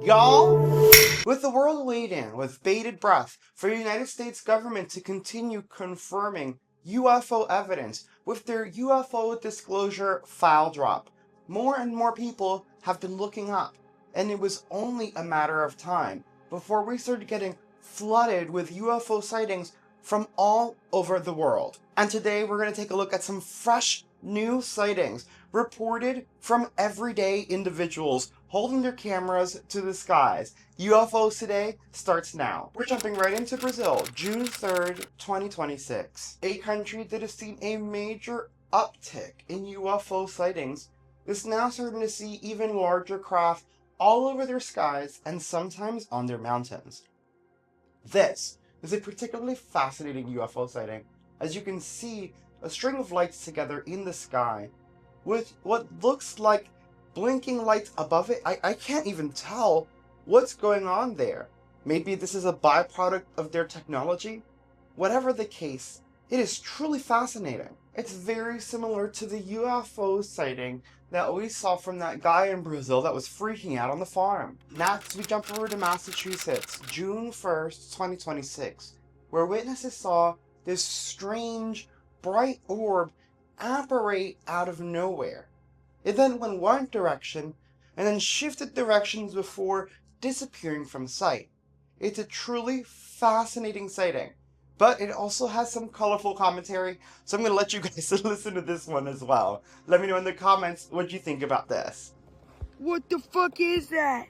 y'all? With the world waiting with bated breath for the United States government to continue confirming UFO evidence with their UFO disclosure file drop, more and more people have been looking up, and it was only a matter of time before we started getting flooded with UFO sightings from all over the world. And today we're going to take a look at some fresh new sightings reported from everyday individuals holding their cameras to the skies. UFOs Today starts now. We're jumping right into Brazil, June 3rd, 2026. A country that has seen a major uptick in UFO sightings is now starting to see even larger craft all over their skies and sometimes on their mountains. This is a particularly fascinating UFO sighting, as you can see a string of lights together in the sky with what looks like blinking lights above it. I can't even tell what's going on there. Maybe this is a byproduct of their technology? Whatever the case, it is truly fascinating. It's very similar to the UFO sighting that we saw from that guy in Brazil that was freaking out on the farm. Next, we jump over to Massachusetts, June 1st, 2026, where witnesses saw this strange, bright orb apparate out of nowhere. It then went one direction, and then shifted directions before disappearing from sight. It's a truly fascinating sighting, but it also has some colorful commentary, so I'm going to let you guys listen to this one as well. Let me know in the comments what you think about this. What the fuck is that?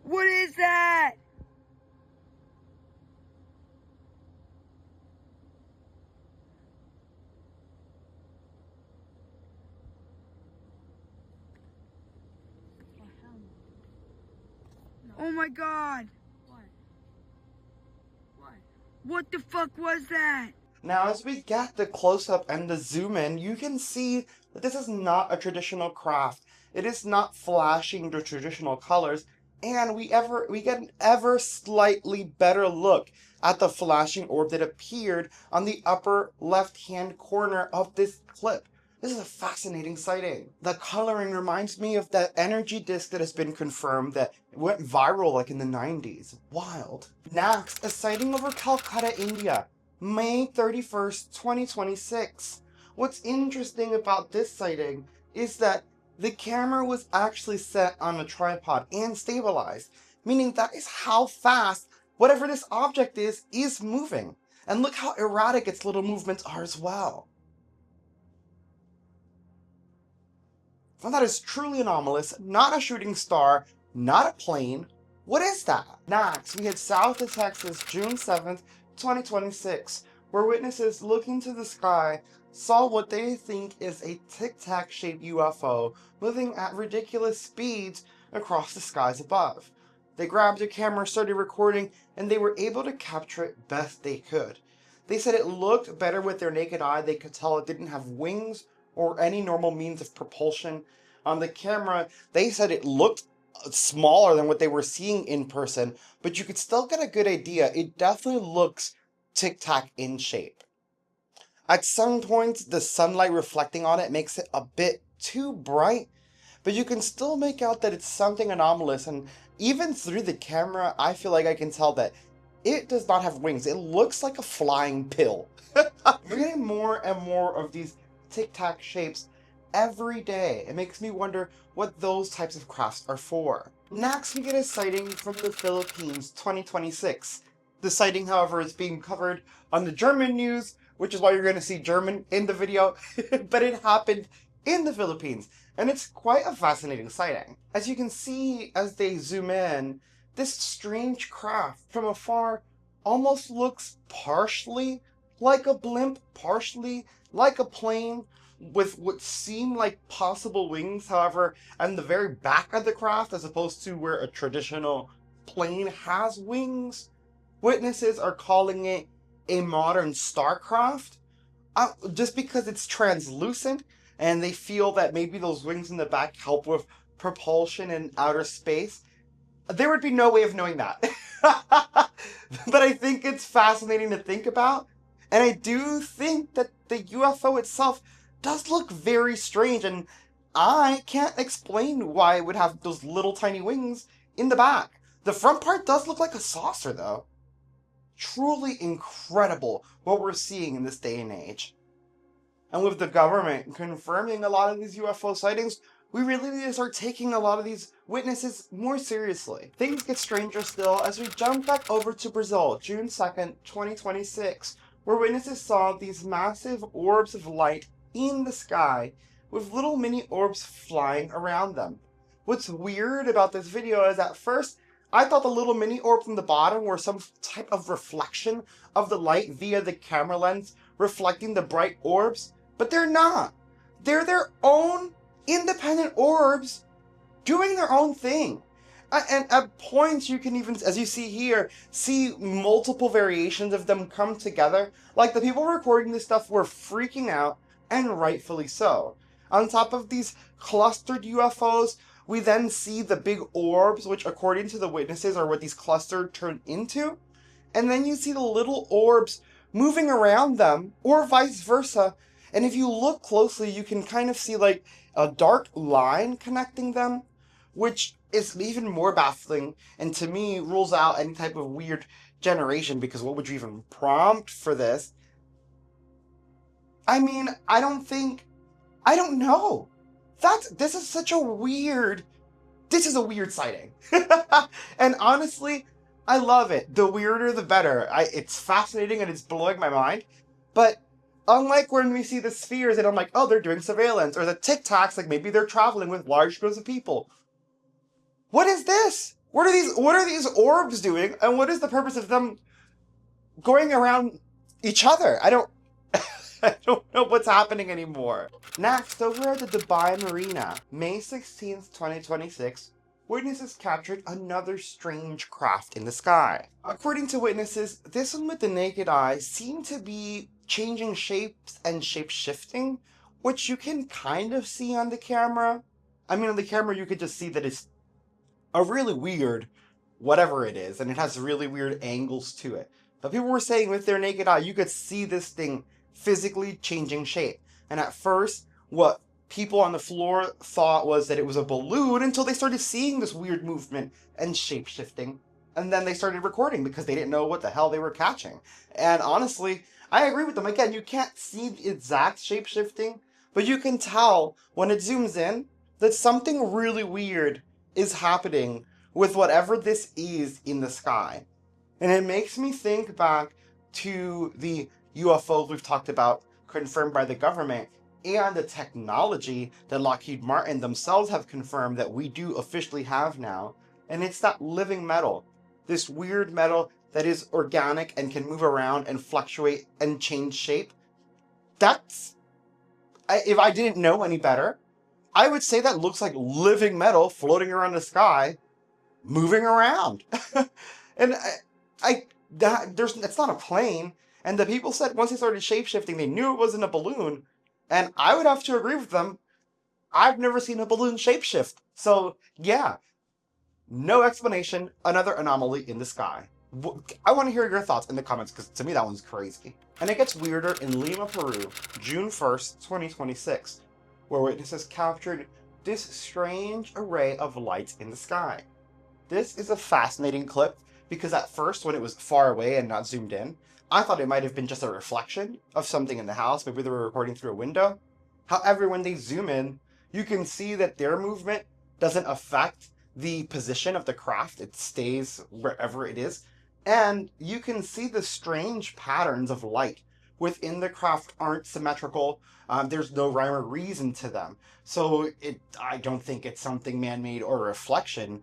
What is that? Oh my god! What the fuck was that? Now, as we get the close-up and the zoom-in, you can see that this is not a traditional craft. It is not flashing the traditional colors, and we get an ever slightly better look at the flashing orb that appeared on the upper left-hand corner of this clip. This is a fascinating sighting. The coloring reminds me of that energy disc that has been confirmed that went viral like in the 90s. Wild. Next, a sighting over Calcutta, India, May 31st, 2026. What's interesting about this sighting is that the camera was actually set on a tripod and stabilized, meaning that is how fast whatever this object is moving. And look how erratic its little movements are as well. Well, that is truly anomalous, not a shooting star, not a plane. What is that? Next, we head south to Texas, June 7th, 2026, where witnesses looking to the sky saw what they think is a tic-tac shaped UFO moving at ridiculous speeds across the skies above. They grabbed their camera, started recording, and they were able to capture it best they could. They said it looked better with their naked eye. They could tell it didn't have wings or any normal means of propulsion. On the camera, they said it looked smaller than what they were seeing in person, but you could still get a good idea. It definitely looks tic-tac in shape. At some points, the sunlight reflecting on it makes it a bit too bright, but you can still make out that it's something anomalous, and even through the camera, I feel like I can tell that it does not have wings. It looks like a flying pill. We're getting more and more of these tic-tac shapes every day. It makes me wonder what those types of crafts are for. Next, we get a sighting from the Philippines, 2026. The sighting, however, is being covered on the German news, which is why you're going to see German in the video, but it happened in the Philippines, and it's quite a fascinating sighting. As you can see as they zoom in, this strange craft from afar almost looks partially like a blimp, partially like a plane, with what seem like possible wings, however, on the very back of the craft, as opposed to where a traditional plane has wings. Witnesses are calling it a modern starcraft, just because it's translucent, and they feel that maybe those wings in the back help with propulsion in outer space. There would be no way of knowing that. But I think it's fascinating to think about, and I do think that the UFO itself does look very strange, and I can't explain why it would have those little tiny wings in the back. The front part does look like a saucer, though. Truly incredible what we're seeing in this day and age. And with the government confirming a lot of these UFO sightings, we really need to start taking a lot of these witnesses more seriously. Things get stranger still as we jump back over to Brazil, June 2nd, 2026, where witnesses saw these massive orbs of light in the sky with little mini orbs flying around them. What's weird about this video is at first, I thought the little mini orbs in the bottom were some type of reflection of the light via the camera lens reflecting the bright orbs, but they're not. They're their own independent orbs doing their own thing. And at points you can even, as you see here, see multiple variations of them come together. Like the people recording this stuff were freaking out, and rightfully so. On top of these clustered UFOs, we then see the big orbs, which according to the witnesses are what these clustered turn into. And then you see the little orbs moving around them, or vice versa. And if you look closely, you can kind of see like a dark line connecting them, which is even more baffling and to me rules out any type of weird generation, because what would you even prompt for this? I mean, I don't know. This is such a weird, this is a weird sighting. And honestly, I love it. The weirder, the better. It's fascinating and it's blowing my mind. But unlike when we see the spheres and I'm like, oh, they're doing surveillance, or the tic-tacs, like maybe they're traveling with large groups of people. What is this? What are these orbs doing? And what is the purpose of them going around each other? I don't know what's happening anymore. Next, over at the Dubai Marina, May 16th, 2026, witnesses captured another strange craft in the sky. According to witnesses, this one with the naked eye seemed to be changing shapes and shape-shifting, which you can kind of see on the camera. I mean, on the camera you could just see that it's a really weird whatever it is, and it has really weird angles to it. But people were saying with their naked eye, you could see this thing physically changing shape. And at first, what people on the floor thought was that it was a balloon until they started seeing this weird movement and shape-shifting. And then they started recording because they didn't know what the hell they were catching. And honestly, I agree with them. Again, you can't see the exact shape-shifting, but you can tell when it zooms in that something really weird is happening with whatever this is in the sky. And it makes me think back to the UFOs we've talked about, confirmed by the government, and the technology that Lockheed Martin themselves have confirmed that we do officially have now. And it's that living metal. This weird metal that is organic and can move around and fluctuate and change shape. If I didn't know any better, I would say that looks like living metal floating around the sky, moving around. And it's not a plane. And the people said once they started shape-shifting, they knew it wasn't a balloon. And I would have to agree with them. I've never seen a balloon shapeshift. So, yeah. No explanation. Another anomaly in the sky. I want to hear your thoughts in the comments, because to me that one's crazy. And it gets weirder in Lima, Peru, June 1st, 2026, where witnesses captured this strange array of lights in the sky. This is a fascinating clip, because at first, when it was far away and not zoomed in, I thought it might have been just a reflection of something in the house. Maybe they were recording through a window. However, when they zoom in, you can see that their movement doesn't affect the position of the craft. It stays wherever it is. And you can see the strange patterns of light within the craft aren't symmetrical. There's no rhyme or reason to them. So I don't think it's something man-made or a reflection,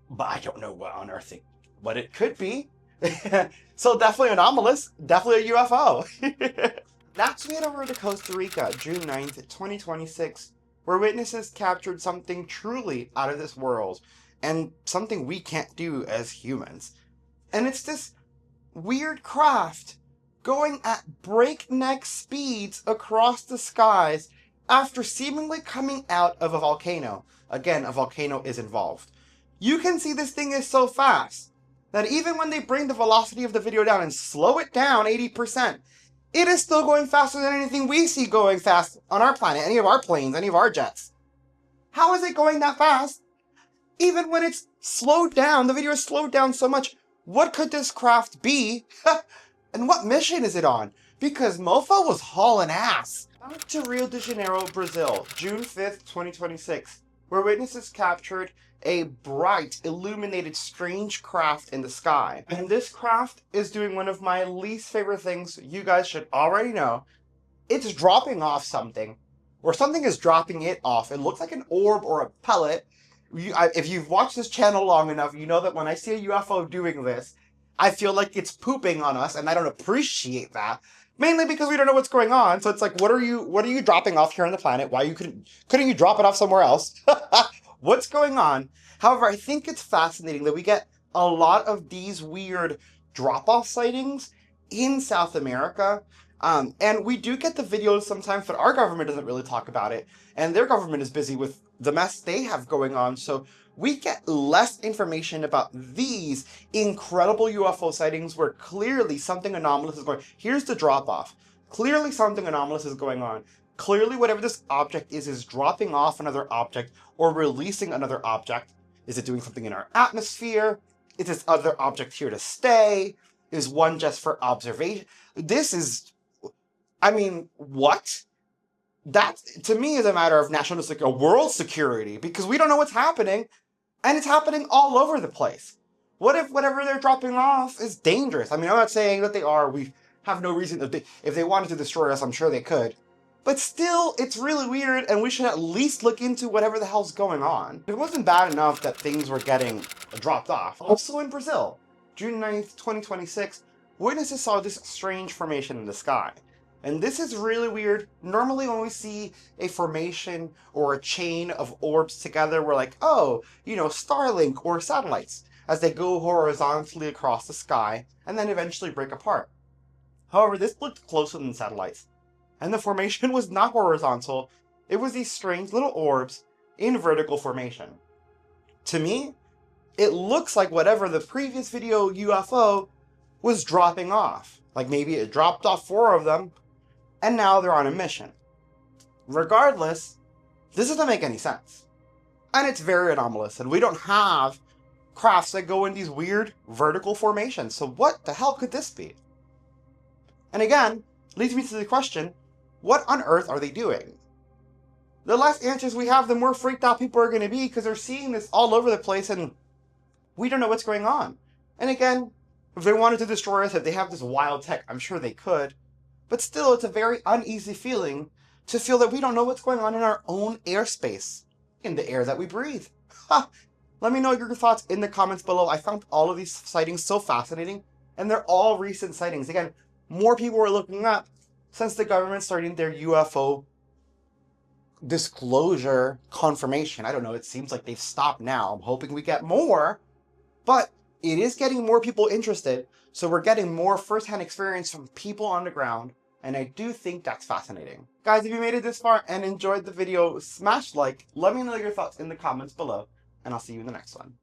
but I don't know what on earth what it could be. So definitely anomalous, definitely a UFO. Next, we head over to Costa Rica, June 9th, 2026, where witnesses captured something truly out of this world, and something we can't do as humans. And it's this weird craft going at breakneck speeds across the skies after seemingly coming out of a volcano. Again, a volcano is involved. You can see this thing is so fast that even when they bring the velocity of the video down and slow it down 80%, it is still going faster than anything we see going fast on our planet, any of our planes, any of our jets. How is it going that fast? Even when it's slowed down, the video is slowed down so much. What could this craft be? And what mission is it on? Because mofo was hauling ass. Back to Rio de Janeiro, Brazil, June 5th, 2026, where witnesses captured a bright, illuminated, strange craft in the sky. And this craft is doing one of my least favorite things you guys should already know. It's dropping off something, or something is dropping it off. It looks like an orb or a pellet. If you've watched this channel long enough, you know that when I see a UFO doing this, I feel like it's pooping on us, and I don't appreciate that. Mainly because we don't know what's going on. So it's like, what are you dropping off here on the planet? Why couldn't you drop it off somewhere else? What's going on? However, I think it's fascinating that we get a lot of these weird drop-off sightings in South America. And we do get the videos sometimes, but our government doesn't really talk about it. And their government is busy with the mess they have going on. So we get less information about these incredible UFO sightings where clearly something anomalous is going on. Here's the drop-off. Clearly something anomalous is going on. Clearly whatever this object is dropping off another object or releasing another object. Is it doing something in our atmosphere? Is this other object here to stay? Is one just for observation? This is... I mean, what? That, to me, is a matter of national security, world security, because we don't know what's happening, and it's happening all over the place. What if whatever they're dropping off is dangerous? I mean, I'm not saying that they are. We have no reason to... If they wanted to destroy us, I'm sure they could. But still, it's really weird, and we should at least look into whatever the hell's going on. It wasn't bad enough that things were getting dropped off. Also in Brazil, June 9th, 2026, witnesses saw this strange formation in the sky. And this is really weird. Normally when we see a formation or a chain of orbs together, we're like, oh, you know, Starlink or satellites, as they go horizontally across the sky and then eventually break apart. However, this looked closer than satellites. And the formation was not horizontal. It was these strange little orbs in vertical formation. To me, it looks like whatever the previous video UFO was dropping off. Like maybe it dropped off 4 of them, and now they're on a mission. Regardless, this doesn't make any sense. And it's very anomalous, and we don't have crafts that go in these weird vertical formations. So what the hell could this be? And again, leads me to the question, what on earth are they doing? The less answers we have, the more freaked out people are going to be, because they're seeing this all over the place, and we don't know what's going on. And again, if they wanted to destroy us, if they have this wild tech, I'm sure they could. But still, it's a very uneasy feeling to feel that we don't know what's going on in our own airspace, in the air that we breathe. Ha! Let me know your thoughts in the comments below. I found all of these sightings so fascinating, and they're all recent sightings. Again, more people are looking up since the government started their UFO disclosure confirmation. I don't know, it seems like they've stopped now. I'm hoping we get more, but it is getting more people interested, so we're getting more first-hand experience from people on the ground, and I do think that's fascinating. Guys, if you made it this far and enjoyed the video, smash like, let me know your thoughts in the comments below, and I'll see you in the next one.